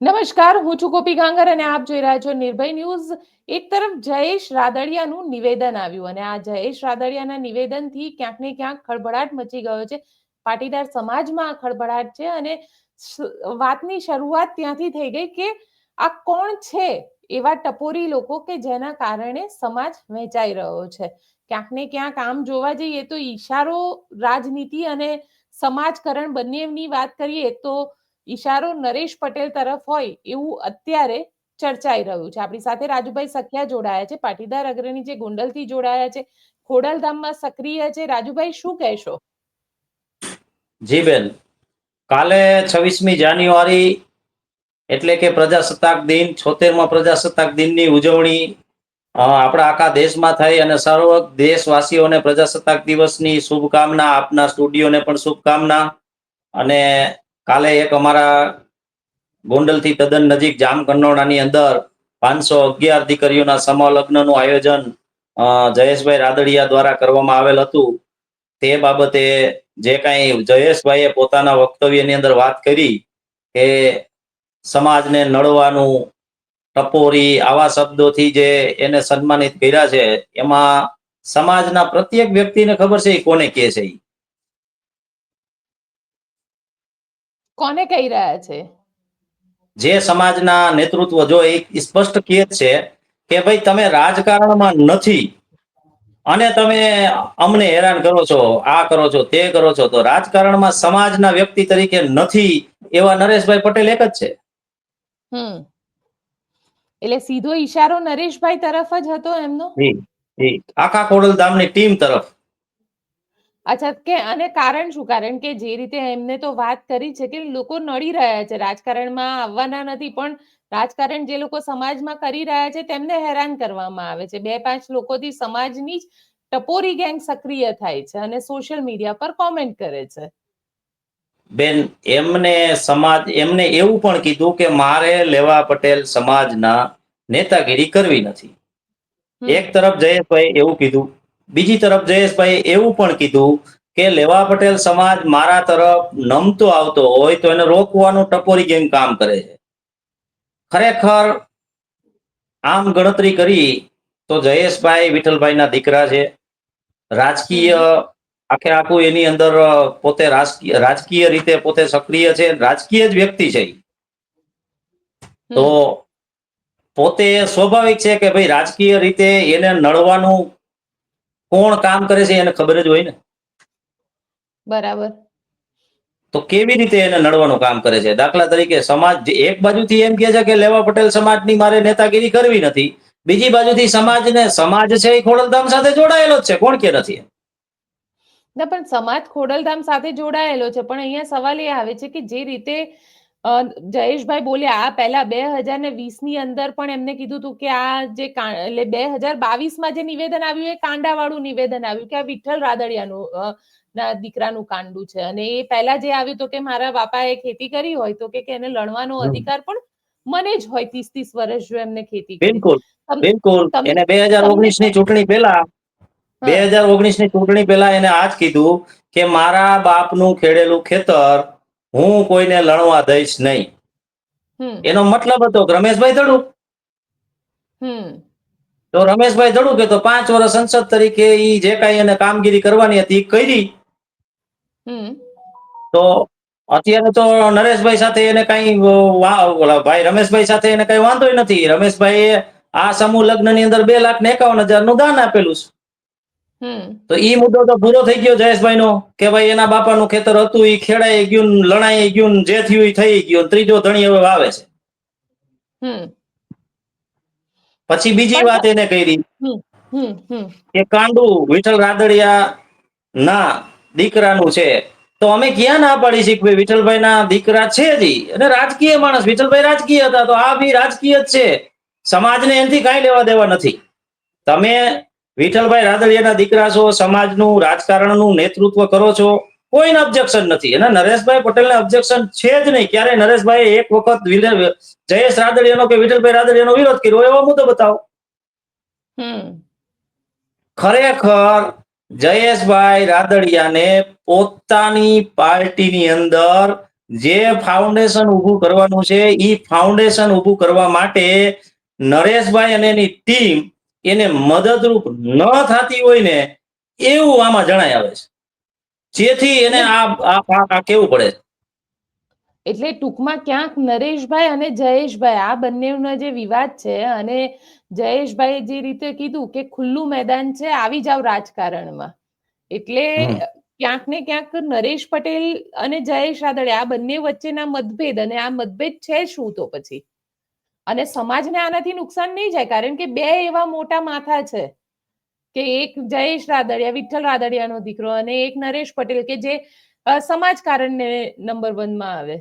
નમસ્કાર, હું છું ગોપી ગાંગર અને આપ જોઈ રહ્યા છો નિર્ભય ન્યૂઝ. એક તરફ જયેશ રાદડિયાનું નિવેદન આવ્યું અને આ જયેશ રાદડિયાના નિવેદનથી ક્યાંક ને ક્યાંક ખળભળાટ મચી ગયો છે. પાટીદાર સમાજમાં આ ખળભળાટ છે અને વાતની શરૂઆત ત્યાંથી થઈ ગઈ કે આ કોણ છે એવા ટપોરી લોકો કે જેના કારણે સમાજ વહેંચાઈ રહ્યો છે. ક્યાંક ને ક્યાંક આમ જોવા જઈએ તો ઈશારો રાજનીતિ અને સમાજકરણ બંનેની વાત કરીએ તો ઈશારો નરેશ પટેલ તરફ હોય એવું અત્યારે ચર્ચાઈ રહ્યું છે. આપણી સાથે રાજુભાઈ સખિયા જોડાયા છે, પાટીદાર અગ્રણી જે ગોંડલથી જોડાયા છે, ખોડલધામમાં સક્રિય છે. રાજુભાઈ, શું કહેશો? જી બેન, કાલે 26મી જાન્યુઆરી એટલે કે પ્રજાસત્તાક દિન, 76મા પ્રજાસત્તાક દિનની ઉજવણી આપણા આખા દેશમાં થઈ અને સર્વ દેશવાસીઓને પ્રજાસત્તાક દિવસની શુભકામના. આપના સ્ટુડિયોને પણ શુભકામના. અને કાલે એક અમારા ગોંડલથી તદ્દન નજીક જામકંડોરણાની અંદર 511 દીકરીઓના સમલગ્નનું આયોજન જયેશભાઈ રાદડિયા દ્વારા કરવામાં આવેલ હતું. તે બાબતે જે કાંઈ જયેશભાઈએ પોતાના વક્તવ્યની અંદર વાત કરી કે સમાજને નડવાનું, ટપોરી, આવા શબ્દોથી જે એને સન્માનિત કર્યા છે, એમાં સમાજના પ્રત્યેક વ્યક્તિને ખબર છે કોને કહે છે. કોને કહી રહ્યા છે? જે સમાજના નેતૃત્વ જો એક સ્પષ્ટ કહે છે કે ભાઈ તમે રાજકારણમાં નથી અને તમે અમને હેરાન કરો છો, આ કરો છો, તે કરો છો, તો રાજકારણમાં સમાજના વ્યક્તિ તરીકે નથી એવા નરેશભાઈ પટેલ એક જ છે. એટલે સીધો ઈશારો નરેશભાઈ તરફ જ હતો એમનો. આખા ખોડલધામની ટીમ તરફ. અચ્છા, કે અને કારણ શું? કારણ કે જે રીતે એમને તો વાત કરી છે કે લોકો નડી રહ્યા છે, રાજકારણમાં આવવાના નથી, પણ રાજકારણ જે લોકો સમાજમાં કરી રહ્યા છે તેમને હેરાન કરવામાં આવે છે. 2-5 લોકોથી સમાજની જ ટપોરી ગેંગ સક્રિય થાય છે અને સોશિયલ મીડિયા પર કોમેન્ટ કરે છે. બેન, એમને એવું પણ કીધું કે મારે લેવા પટેલ સમાજના નેતાગીરી કરવી નથી. એક તરફ જયેશભાઈ એવું કીધું, બીજી તરફ જયેશભાઈ એવું પણ કીધું કે લેવા પટેલ સમાજ મારા તરફ નમતો આવતો હોય તો એને રોકવાનું ટપોરી ગેંગ કામ કરે છે. ખરેખર આમ ગણતરી કરી તો જયેશભાઈ વિઠ્ઠલભાઈના દીકરા છે. રાજકીય આખું એની અંદર પોતે રાજકીય રીતે પોતે સક્રિય છે, રાજકીય જ વ્યક્તિ છે. તો પોતે સ્વાભાવિક છે કે ભાઈ રાજકીય રીતે એને નડવાનું કોણ કામ કરે છે એને ખબર જ હોય ને. બરાબર. તો કેવી રીતે એને નડવાનું કામ કરે છે? દાખલા તરીકે સમાજ એક બાજુથી એમ કહે છે કે લેવા પટેલ સમાજની મારે નેતાગીરી કરવી નથી, બીજી બાજુથી સમાજ છે એ ખોડલધામ સાથે જોડાયેલો જ છે. કોણ કે નથી? ના, પણ સમાજ ખોડલધામ સાથે જોડાયેલો છે, પણ અહીંયા સવાલ એ આવે છે કે જે રીતે જયેશભાઈ બોલ્યા, આ પહેલા 2020 ની અંદર પણ એમને કીધું હતું કે આ જે એટલે 2022માં જે નિવેદન આવ્યું એ કાંડાવાળું નિવેદન આવ્યું કે આ વિઠ્ઠલ રાદડિયાનું ના દીકરાનું કાંડું છે. અને એ પહેલા જે આવ્યું તો કે મારા બાપાએ ખેતી કરી હોય તો કે એને લણવાનો અધિકાર પણ મને જ હોય. 30-30 વર્ષ જો એમને ખેતી કરી. બિલકુલ, બિલકુલ. એને 2019 ની ચૂંટણી પહેલા 2019 ની ચૂંટણી પહેલા એને આ જ કીધું કે મારા બાપનું ખેડેલું ખેતર હું કોઈને લણવા દઈશ નહીં. એનો મતલબ હતો કે રમેશભાઈ ધડુક. તો રમેશભાઈ ધડુકે તો 5 વર્ષ સંસદ તરીકે ઈ જે કાંઈ એને કામગીરી કરવાની હતી એ કરી. તો અત્યારે તો નરેશભાઈ સાથે એને કઈ ભાઈ રમેશભાઈ સાથે એને કઈ વાંધો નથી. રમેશભાઈએ આ સમૂહ લગ્નની અંદર 2,51,000 નું દાન આપેલું છે. તો ઈ મુદ્દો તો પૂરો થઈ ગયો જયેશભાઈ નો કે ભાઈ એના બાપાનું ખેતર હતું, ઈ ખેડાઈ ગયું, લણાઈ ગયું, જે થયું થઈ ગયું. ત્રીજો ધણી હવે વાવે છે. પછી બીજી વાત એને કરી કે કાંડુ વિઠ્ઠલ રાદડિયા ના દીકરાનું છે. તો અમે ક્યાં ના પાડી છીએ કે વિઠ્ઠલભાઈ ના દીકરા છે જ અને રાજકીય માણસ. વિઠ્ઠલભાઈ રાજકીય હતા તો આ બી રાજકીય જ છે. સમાજને એનાથી કાંઈ લેવા દેવા નથી. તમે વિઠ્ઠલભાઈ રાદડિયાના દીકરા છો, સમાજનું રાજકારણનું નેતૃત્વ કરો છો, કોઈને ઓબ્જેક્શન નથી. અને નરેશભાઈ પટેલને ઓબ્જેક્શન છે જ નહીં. ક્યારે નરેશભાઈ એક વખત જયેશ રાદડિયાનો કે વિઠ્ઠલભાઈ રાદડિયાનો વિરોધ કર્યો એવો મુદ્દો બતાવો. ખરેખર જયેશભાઈ રાદડિયાને પોતાની પાર્ટીની અંદર જે ફાઉન્ડેશન ઊભું કરવાનું છે એ ફાઉન્ડેશન ઊભું કરવા માટે નરેશભાઈ અને એની ટીમ એને મદદરૂપ ન થતી હોય ને એવું આમાં જણાય આવે છે, જેથી એને આ કેવું પડે. એટલે ટૂંકમાં ક્યાંક નરેશભાઈ અને જયેશભાઈ આ બંનેનો જે વિવાદ છે, અને જયેશભાઈએ જે રીતે કીધું કે ખુલ્લું મેદાન છે, આવી જાવ રાજકારણમાં, એટલે ક્યાંક ને ક્યાંક નરેશ પટેલ અને જયેશ રાદડિયા આ બંને વચ્ચેના મતભેદ, અને આ મતભેદ છે શું તો પછી, અને સમાજને આનાથી નુકસાન નહીં જાય, કારણ કે બે એવા મોટા માથા છે કે એક જયેશ રાદડિયા, વિઠ્ઠલ રાદડિયાનો દીકરો, અને એક નરેશ પટેલ કે જે સમાજકારણને નંબર 1 માં આવે.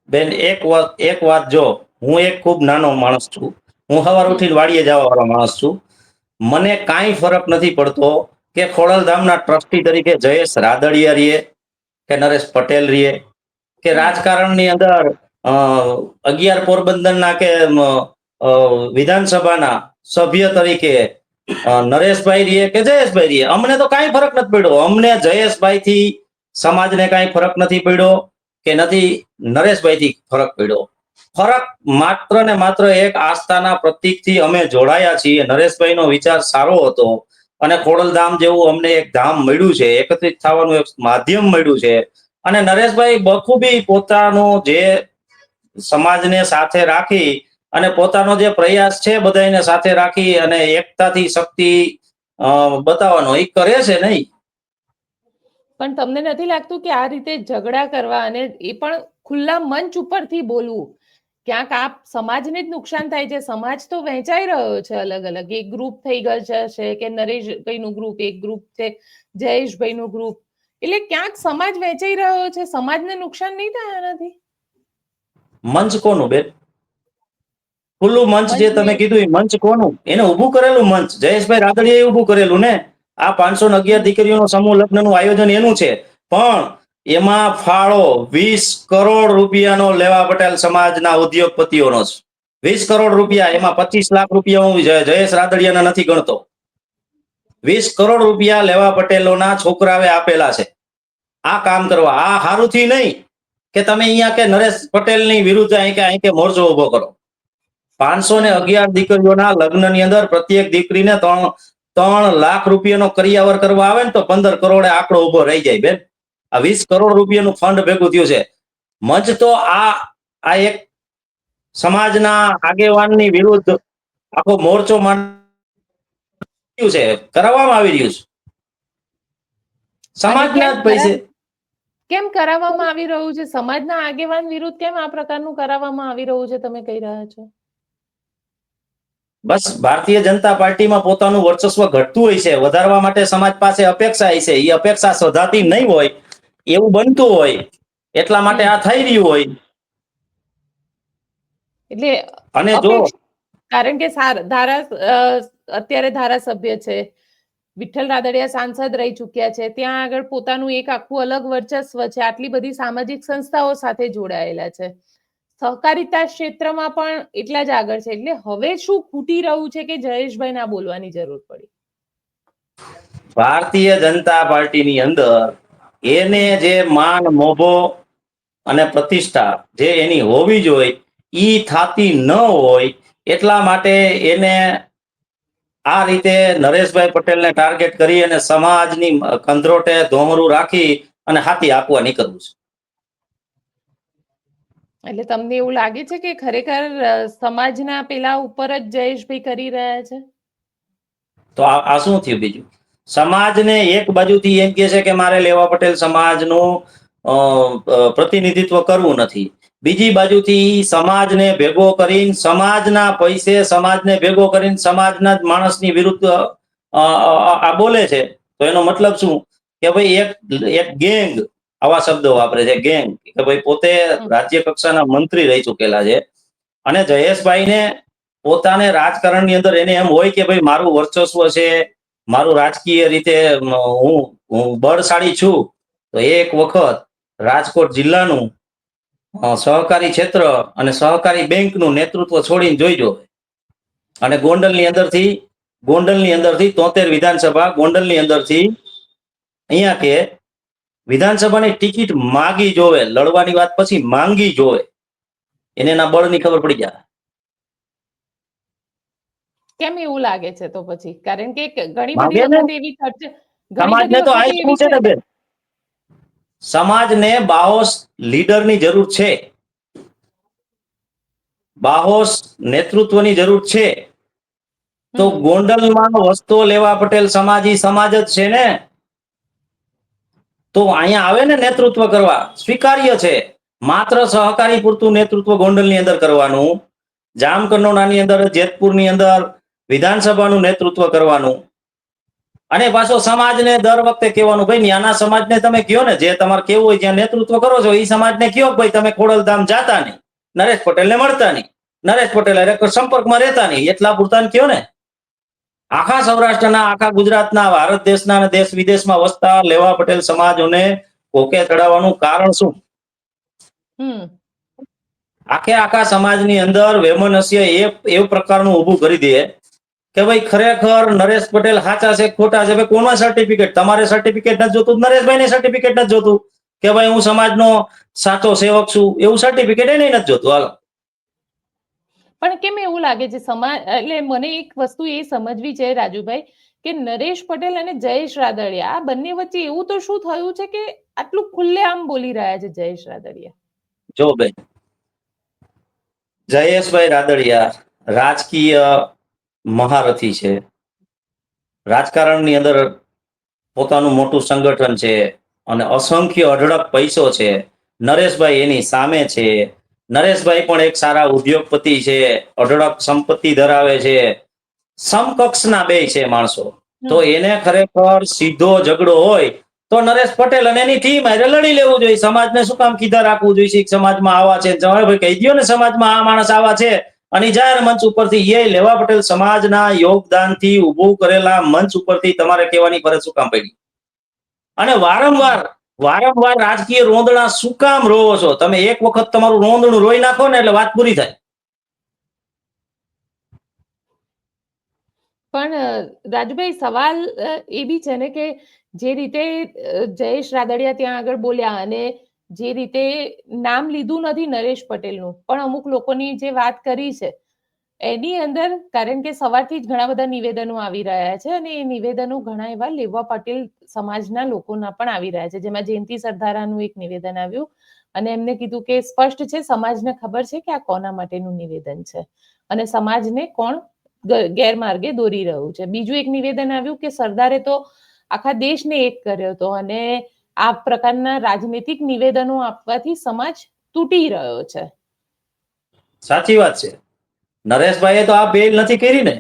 બેન એક વાત જો, હું એક ખૂબ નાનો માણસ છું, હું સવાર ઉઠીને વાડીએ જવા વાળો માણસ છું. મને કાંઈ ફરક નથી પડતો કે ખોડલધામના ટ્રસ્ટી તરીકે જયેશ રાદડિયા રહીએ કે નરેશ પટેલ રહીએ કે રાજકારણની અંદર 11 પોરબંદરના કે વિધાનસભાના સભ્ય તરીકે નરેશભાઈ રહીએ કે જયેશભાઈ રહીએ, અમને તો કાંઈ ફરક નથી પડ્યો. અમને જયેશભાઈથી સમાજને કાંઈ ફરક નથી પડ્યો કે નથી નરેશભાઈથી ફરક પડ્યો. ફરક માત્ર ને માત્ર એક આસ્થાના પ્રતીકથી અમે જોડાયા છીએ. નરેશભાઈનો વિચાર સારો હતો અને ખોડલધામ જેવું અમને એક ધામ મળ્યું છે, એકત્રિત થવાનું એક માધ્યમ મળ્યું છે, અને નરેશભાઈ બખૂબી પોતાનો જે સમાજને સાથે રાખી અને પોતાનો જે પ્રયાસ છે બધાને સાથે રાખી અને એકતાથી શક્તિ બતાવવાનો એ કરે છે નહીં. પણ તમને નથી લાગતું કે આ રીતે ઝઘડા કરવા અને એ પણ ખુલ્લા મંચ ઉપરથી બોલવું, ક્યાંક આ સમાજને જ નુકસાન થાય છે? સમાજ તો વહેંચાઈ રહ્યો છે અલગ અલગ, એક ગ્રુપ થઈ ગયો છે કે નરેશભાઈનું ગ્રુપ, એક ગ્રુપ છે જયેશભાઈનું ગ્રુપ, એટલે ક્યાંક સમાજ વહેંચાઈ રહ્યો છે. સમાજને નુકસાન નહીં થાય આનાથી? મંચ કોનું બેન? ખુલ્લું મંચ જે તમે કીધું એ મંચ કોનું? એને ઊભું કરેલું મંચ જયેશભાઈ રાદડિયાએ ઊભું કરેલું ને. આ 511 દીકરીઓનો સમૂહ લગ્નનું આયોજન એનું છે, પણ એમાં ફાળો 20 કરોડ રૂપિયાનો લેવા પટેલ સમાજના ઉદ્યોગપતિઓનો છે. 20 કરોડ રૂપિયા, એમાં 25 લાખ રૂપિયા હું જયેશ રાદડિયાના નથી ગણતો. 20 કરોડ રૂપિયા લેવા પટેલોના છોકરાએ આપેલા છે આ કામ કરવા. આ હારુંથી નહીં કે તમે અહીંયા કે નરેશ પટેલની વિરુદ્ધ અહીં કે મોરચો ઉભો કરો. 511 દીકરીઓના લગ્નની અંદર પ્રત્યેક દીકરીને 3 લાખ રૂપિયાનો કરિયાવર કરવા આવે ને તો 15 કરોડે આંકડો ઉભો રહી જાય બેન. આ 20 કરોડ રૂપિયાનું ફંડ ભેગું થયું છે. મંચ તો આ એક સમાજના આગેવાનની વિરુદ્ધ આખો મોરચો છે, કરાવવામાં આવી રહ્યું છે. સમાજના જ પૈસે કેમ કરાવવામાં આવી રહ્યું છે? સમાજના આગેવાન વિરુદ્ધ કેમ આ પ્રકારનું કરાવવામાં આવી રહ્યું છે, તમે કહી રહ્યા છો? બસ ભારતીય જનતા પાર્ટીમાં પોતાનું વર્ચસ્વ ઘટતું હોય છે, વધારવા માટે સમાજ પાસે અપેક્ષા છે, એ અપેક્ષા સધાતી નહીં હોય એવું બનતું હોય એટલા માટે આ થઈ રહ્યું હોય. એટલે અને જો કારણ કે અત્યારે ધારાસભ્ય છે, વિઠ્ઠલ રાદડિયા સાંસદ રહી ચૂક્યા છે, ત્યાં આગળ પોતાનું એક આખું અલગ વર્ચસ્વ છે, આટલી બધી સામાજિક સંસ્થાઓ સાથે જોડાયેલા છે, સહકારિતા ક્ષેત્રમાં પણ એટલા જ આગળ છે. એટલે હવે શું ખૂટી રહ્યું છે કે જયેશભાઈ ના બોલવાની જરૂર પડી? ભારતીય જનતા પાર્ટીની અંદર એને જે માન મોભો અને પ્રતિષ્ઠા જે એની હોવી જોઈએ ઈ થાતી ન હોય એટલા માટે એને આ રીતે નરેશભાઈ પટેલને ટાર્ગેટ કરી અને સમાજની કંધરોટે ધોમરું રાખી અને હાથી આપવા નીકળવું છે. એટલે તમને એવું લાગે છે કે ખરેખર સમાજના પેલા ઉપર જ જયેશભાઈ કરી રહ્યા છે? તો આ શું થયું બીજું? સમાજને એક બાજુથી એમ કહે છે કે મારે લેવા પટેલ સમાજનું પ્રતિનિધિત્વ કરવું નથી, બીજી બાજુથી સમાજને ભેગો કરીને સમાજના પૈસે સમાજને ભેગો કરીને સમાજના જ માણસની વિરુદ્ધ આ બોલે છે. તો એનો મતલબ શું કે ભાઈ એક ગેંગ, આવા શબ્દો વાપરે છે, ગેંગ, કે ભાઈ પોતે રાજ્ય કક્ષાના મંત્રી રહી ચૂકેલા છે અને જયેશભાઈને પોતાને રાજકારણની અંદર એને એમ હોય કે ભાઈ મારું વર્ચસ્વ છે, મારું રાજકીય રીતે હું બળશાળી છું, તો એક વખત રાજકોટ જિલ્લાનું સહકારી ક્ષેત્ર અને સહકારી બેંકનું નેતૃત્વ છોડીને જોઈજો અને ગોંડલની અંદરથી 73 વિધાનસભા, ગોંડલની અંદરથી અહીંયા કે વિધાનસભાની ટિકિટ માગી જોવે, લડવાની વાત પછી માંગી જોવે, એને એના બળની ખબર પડી જાય. કેમ એવું લાગે છે તો પછી? કારણ કે ઘણી બધી માંગે ને, વખત એવી ચર્ચા ઘણી સમાજને બધી તો વખત આ શું છે ને બેન, સમાજને બાહોશ લીડરની જરૂર છે, બાહોશ નેતૃત્વની જરૂર છે. તો ગોંડલમાં વસ્તો લેવા પટેલ સમાજ ઈ સમાજ જ છે ને, તો અહીંયા આવે ને નેતૃત્વ કરવા, સ્વીકાર્ય છે. માત્ર સહકારી પૂરતું નેતૃત્વ ગોંડલની અંદર કરવાનું, જામકંડોરણાની અંદર, જેતપુરની અંદર વિધાનસભાનું નેતૃત્વ કરવાનું, અને પાછો સમાજને દર વખતે કહેવાનું, ભાઈ નાના સમાજને તમે કયો ને, જે તમારે કેવું હોય જ્યાં નેતૃત્વ કરો છો એ સમાજને કયો ભાઈ તમે ખોડલધામ જાતા નહીં, નરેશ પટેલને મળતા નહીં, નરેશ પટેલ સંપર્કમાં રહેતા નહીં, એટલા પૂરતા કયો ને. આખા સૌરાષ્ટ્રના, આખા ગુજરાતના, ભારત દેશના અને દેશ વિદેશમાં વસતા લેવા પટેલ સમાજોને કોકે ચડાવવાનું કારણ શું? આખા સમાજની અંદર વૈમનસ્ય એવું પ્રકારનું ઊભું કરી દે કે ભાઈ ખરેખર નરેશ પટેલ સાચા છે ખોટા છે, ભાઈ કોનું સર્ટિફિકેટ? તમારે સર્ટિફિકેટ નથી જોતું, નરેશભાઈને સર્ટિફિકેટ નથી જોતું કે ભાઈ હું સમાજનો સાચો સેવક છું, એવું સર્ટિફિકેટ એને નથી જોતું. હાલો, પણ કેમ એવું લાગે છે સમાજ? એટલે મને એક વસ્તુ એ સમજવી છે રાજુભાઈ, કે નરેશ પટેલ અને જયેશ રાદડિયા આ બંને વચ્ચે એવું તો શું થયું છે કે આટલું ખુલ્લેઆમ બોલી રહ્યા છે જયેશ રાદડિયા? જો બેન, જયેશભાઈ રાદડિયા રાજકીય મહારથી છે, રાજકારણની અંદર પોતાનું મોટું સંગઠન છે અને અસંખ્ય અઢળક પૈસો છે. નરેશભાઈ એની સામે છે. નરેશભાઈ પણ એક સારા ઉદ્યોગપતિ છે, અઢળક સંપત્તિ ધરાવે છે, સમકક્ષના બે છે માણસો. તો એને ખરેખર સીધો ઝઘડો હોય તો નરેશ પટેલ અને એની ટીમ હારે લડી લેવું જોઈએ. સમાજને શું કામ કીધા રાખવું જોઈએ? સમાજમાં આવા છે, ભાઈ કહી દો ને સમાજમાં આ માણસ આવા છે, અને જાહેર મંચ ઉપરથી એ લેવા પટેલ સમાજના યોગદાનથી ઉભું કરેલા મંચ ઉપરથી તમારે કહેવાની ફરજ શું કામ પડી? અને વારંવાર રાજકીય રોંદણા શું કામ રોવો છો? તમે એક વખત તમારું રોંદણું રોઈ નાખો ને એટલે વાત પૂરી થાય. પણ રાજુભાઈ, સવાલ એ બી છે ને કે જે રીતે જયેશ રાદડિયા ત્યાં આગળ બોલ્યા અને જે રીતે નામ લીધું નથી નરેશ પટેલનું, પણ અમુક લોકોની જે વાત કરી છે એની અંદર, કારણ કે સવારથી જ ઘણા બધા નિવેદનો આવી રહ્યા છે અને એ નિવેદનો ઘણા એવા લેવા પટેલ સમાજના લોકોના પણ આવી રહ્યા છે, જેમાં જયંતિ સરદારાનું એક નિવેદન આવ્યું અને એમને કીધું કે સ્પષ્ટ છે, સમાજને ખબર છે કે આ કોના માટેનું નિવેદન છે અને સમાજને કોણ ગેરમાર્ગે દોરી રહ્યું છે. બીજું એક નિવેદન આવ્યું કે સરદારે તો આખા દેશને એક કર્યો હતો અને આ પ્રકારના રાજનૈતિક નિવેદનો આપવાથી સમાજ તૂટી રહ્યો છે. સાચી વાત છે. નરેશભાઈએ તો આ પહેલ નથી કરી ને.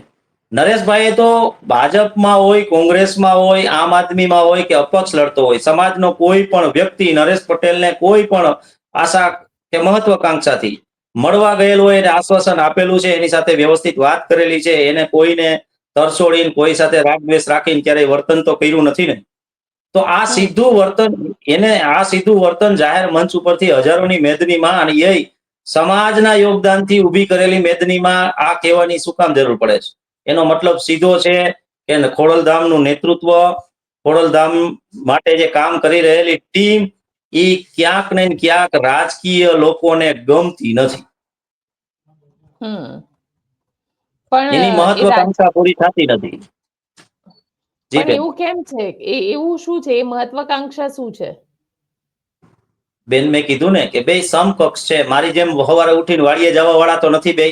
નરેશભાઈએ તો ભાજપમાં હોય, કોંગ્રેસમાં હોય, આમ આદમીમાં હોય કે અપક્ષ લડતો હોય, સમાજનો કોઈ પણ વ્યક્તિ નરેશ પટેલને કોઈ પણ આશા કે મહત્વાકાંક્ષાથી મળવા ગયેલ હોય એને આશ્વાસન આપેલું છે, એની સાથે વ્યવસ્થિત વાત કરેલી છે, એને કોઈને તરસોડીને કોઈ સાથે રાગદ્વેષ રાખીને ક્યારેય વર્તન તો કર્યું નથી ને. તો આ સીધું વર્તન જાહેર મંચ ઉપરથી હજારોની મેદનીમાં અને એ સમાજના યોગદાનથી ઊભી કરેલી મેદનીમાં આ કહેવાની શું કામ જરૂર પડે છે? એનો મતલબ સીધો છે કે ખોડલધામનું નેતૃત્વ, ખોડલધામ માટે જે કામ કરી રહેલી ટીમ એ ક્યાંક ને ક્યાંક રાજકીય લોકોને ગમતી નથી. એની મહત્વાકાંક્ષા પૂરી થતી નથી. પણ એવું કેમ છે? એવું શું છે? એ મહત્વાકાંક્ષા શું છે? બેન, મેં કીધું ને કે બે સમકક્ષ છે. મારી જેમ સવારે ઉઠીને વાડીએ જવા વાળા તો નથી બે.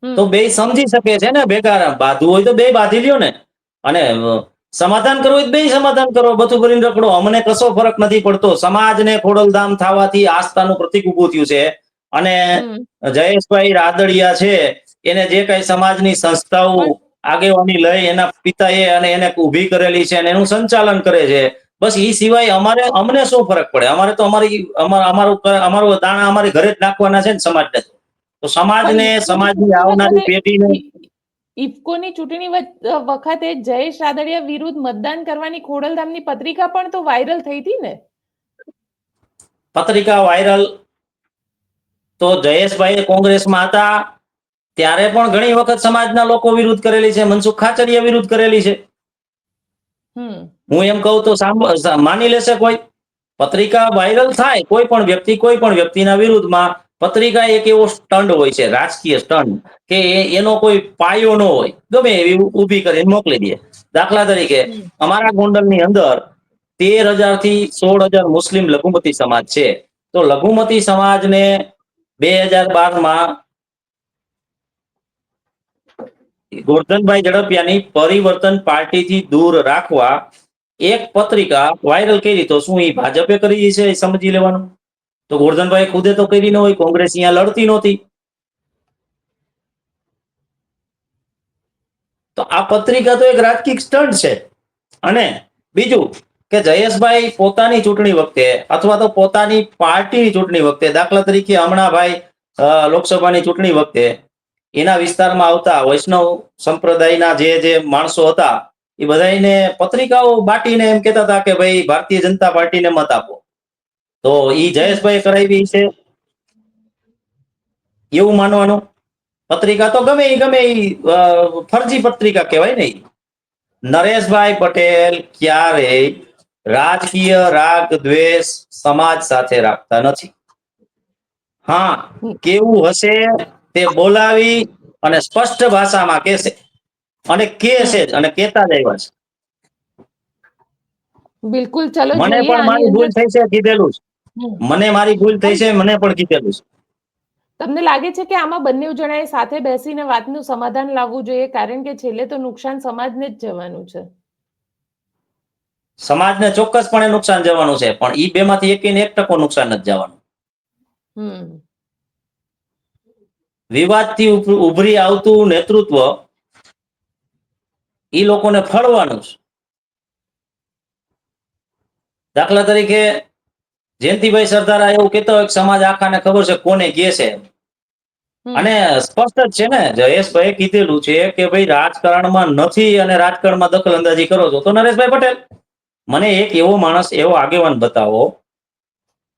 તો બે સમજી શકે છે ને, ભેગા બાંધવું હોય તો બે બાંધી લ્યો ને, અને સમાધાન કરવું હોય બે સમાધાન કરો, બધું કરીને રખડો, અમને કશો ફરક નથી પડતો. સમાજને ખોડલધામ થવાથી આસ્થાનું પ્રતીક ઉભું થયું છે અને જયેશભાઈ રાદડિયા છે એને જે કઈ સમાજની સંસ્થાઓ આગેવાની લઈ એના પિતાએ અને એને ઊભી કરેલી છે અને એનું સંચાલન કરે છે, બસ એ સિવાય અમને શું ફરક પડે? અમારે તો અમારું દાણા અમારી ઘરે જ નાખવાના છે ને સમાજને. તો સમાજને, સમાજની આવનારી પેઢીને ઇફકોની ચૂંટણી વખતે જયેશ રાદડિયા વિરુદ્ધ મતદાન કરવાની ખોડલધામની પત્રિકા પણ તો વાયરલ થઈ હતી ને. પત્રિકા વાયરલ તો જયેશભાઈ કોંગ્રેસમાં હતા ત્યારે પણ ઘણી વખત સમાજના લોકો વિરુદ્ધ કરેલી છે. મનસુખ ખાચરિયા વિરુદ્ધ કરેલી છે. હું એમ કહું તો માની લેશે કોઈ? પત્રિકા વાયરલ થાય કોઈ પણ વ્યક્તિના વિરુદ્ધમાં પત્રિકા એક એવો સ્ટંડ હોય છે, રાજકીય સ્ટંડ, કે એનો કોઈ પાયો ન હોય, ગમે એવી ઊભી કરીને મોકલી દે. દાખલા તરીકે અમારા ગોંડલની અંદર 13,000 થી 16,000 મુસ્લિમ લઘુમતી સમાજ છે. તો લઘુમતી સમાજને 2012માં ગોરધનભાઈ ઝડપિયાની પરિવર્તન પાર્ટીથી દૂર રાખવા એક પત્રિકા વાયરલ કરી. તો શું એ ભાજપે કરી છે એ સમજી લેવાનું. તો ગોરધનભાઈ ખુદે તો કરી ન હોય, કોંગ્રેસ અહીંયા લડતી નહોતી. તો આ પત્રિકા તો એક રાજકીય સ્ટન્ટ છે. અને બીજું કે જયેશભાઈ પોતાની ચૂંટણી વખતે અથવા તો પોતાની પાર્ટીની ચૂંટણી વખતે, દાખલા તરીકે હમણાં ભાઈ લોકસભાની ચૂંટણી વખતે એના વિસ્તારમાં આવતા વૈષ્ણવ સંપ્રદાયના જે માણસો હતા એ બધાને પત્રિકાઓ બાટીને એમ કહેતા હતા કે ભાઈ ભારતીય જનતા પાર્ટીને મત આપો. તો ઈ જયેશભાઈ કરાવી છે એવું માનવાનું. પત્રિકા તો ગમે ફરજી પત્રિકા કહેવાય ને. નરેશભાઈ પટેલ ક્યારેય રાજકીય રાગ દ્વેષ સમાજ સાથે રાખતા નથી. હા, કેવું હશે તે બોલાવી અને સ્પષ્ટ ભાષામાં કહેશે, અને કહેશે જ, અને કહેતા જ આવ્યા છે. બિલકુલ. ચલો મને જોઈએ પણ મારી ભૂલ થઈ છે, કીધેલું છે. મને મારી ભૂલ થઈ છે, મને પણ કીધેલું છે. તમને લાગે છે કે આમાં બંને જણાએ સાથે બેસીને વાતનું સમાધાન લાવવું જોઈએ? કારણ કે છેલ્લે તો નુકસાન સમાજને જ જવાનું છે. સમાજને ચોક્કસપણે નુકસાન જવાનું છે, પણ ઈ બેમાંથી એકેને 1% નુકસાન નથી જવાનું. વિવાદથી ઉભરી આવતું નેતૃત્વ ઈ લોકોને ફળવાનું છે. દાખલા તરીકે જયંતિભાઈ સરદારા એવું કહેતા હોય કે સમાજ આખાને ખબર છે કોને કહે છે. અને સ્પષ્ટ જ છે ને, જયેશભાઈ કીધેલું છે કે ભાઈ રાજકારણમાં નથી અને રાજકારણમાં દખલ અંદાજી કરો છો. તો નરેશભાઈ પટેલ, મને એક એવો માણસ, એવો આગેવાન બતાવો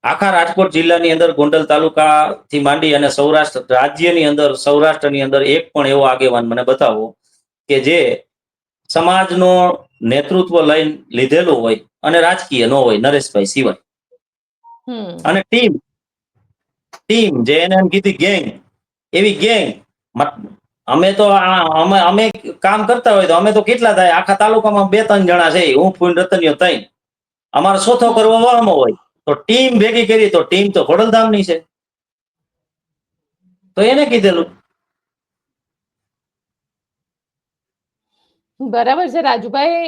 આખા રાજકોટ જિલ્લાની અંદર, ગોંડલ તાલુકાથી માંડી અને સૌરાષ્ટ્ર રાજ્યની અંદર, સૌરાષ્ટ્રની અંદર એક પણ એવો આગેવાન મને બતાવો કે જે સમાજનો નેતૃત્વ લઈને લીધેલું હોય અને રાજકીય ન હોય, નરેશભાઈ સિવાય. અને ટીમ જે એને એમ કીધી ગેંગ, એવી ગેંગ. અમે તો અમે કામ કરતા હોય તો અમે તો કેટલા થાય, આખા તાલુકામાં 2-3 જણા છે, હું ફૂન રતનિયો તઈ. અમારો સોથો કરવો વહમો હોય તો ટીમ ભેગી કરી, તો ટીમ તો ખોડલધામની છે. તો એને કીધેલું. બરાબર છે રાજુભાઈ.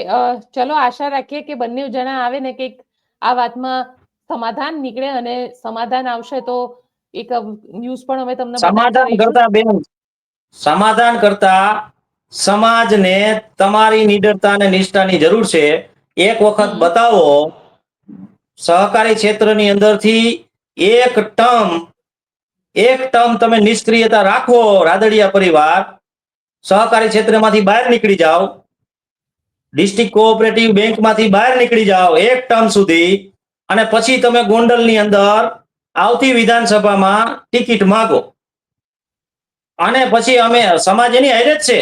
ચલો આશા રાખીએ કે બંને જણા આવે ને કંઈક આ વાતમાં સમાધાન નીકળે, અને સમાધાન આવશે તો એક ન્યૂઝ પણ અમે તમને સમાધાન કરતા સમાજને તમારી નિડરતા અને નિષ્ઠાની જરૂર છે. એક વખત બતાવો સહકારી ક્ષેત્રની અંદરથી એક ટર્મ તમે નિષ્ક્રિયતા રાખો, રાદડિયા પરિવાર, સહકારી ક્ષેત્રમાંથી બહાર નીકળી જાઓ, ડિસ્ટ્રિક્ટ કોઓપરેટિવ બેંકમાંથી બહાર નીકળી જાઓ એક ટર્મ સુધી, અને પછી તમે ગોંડલની અંદર આવતી વિધાનસભામાં ટિકિટ માંગો, અને પછી અમે સમાજ એની હારે જ છે.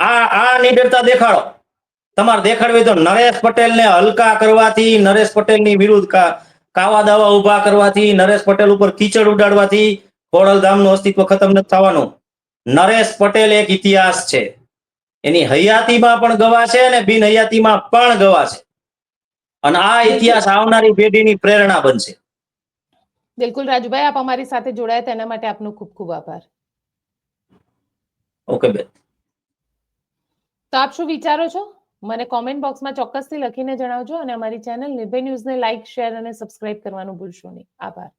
આ નિડરતા દેખાડો. તમારે દેખાડવી તો નરેશ પટેલને હલકા કરવાથી, નરેશ પટેલની વિરુદ્ધ કાવા દાવા ઉભા કરવાથી, નરેશ પટેલ ઉપર કીચડ ઉડાડવાથી ખોડલધામનું અસ્તિત્વ ખતમ નથી થવાનું. નરેશ પટેલ એક ઇતિહાસ છે. એની હયાતીમાં પણ ગવા છે અને બિન હયાતીમાં પણ ગવા છે. અને આ ઇતિહાસ આવનારી પેઢીની પ્રેરણા બનશે. બિલકુલ રાજુભાઈ, આપ અમારી સાથે જોડાયા તેના માટે આપનો ખૂબ ખૂબ આભાર. ઓકે બેન. તો આપ શું વિચારો છો મને કોમેન્ટ બોક્સમાં ચોક્કસથી લખીને જણાવજો, અને અમારી ચેનલ નિર્ભય ન્યૂઝને લાઇક, શેર અને સબસ્ક્રાઇબ કરવાનું ભૂલશો નહીં. આભાર.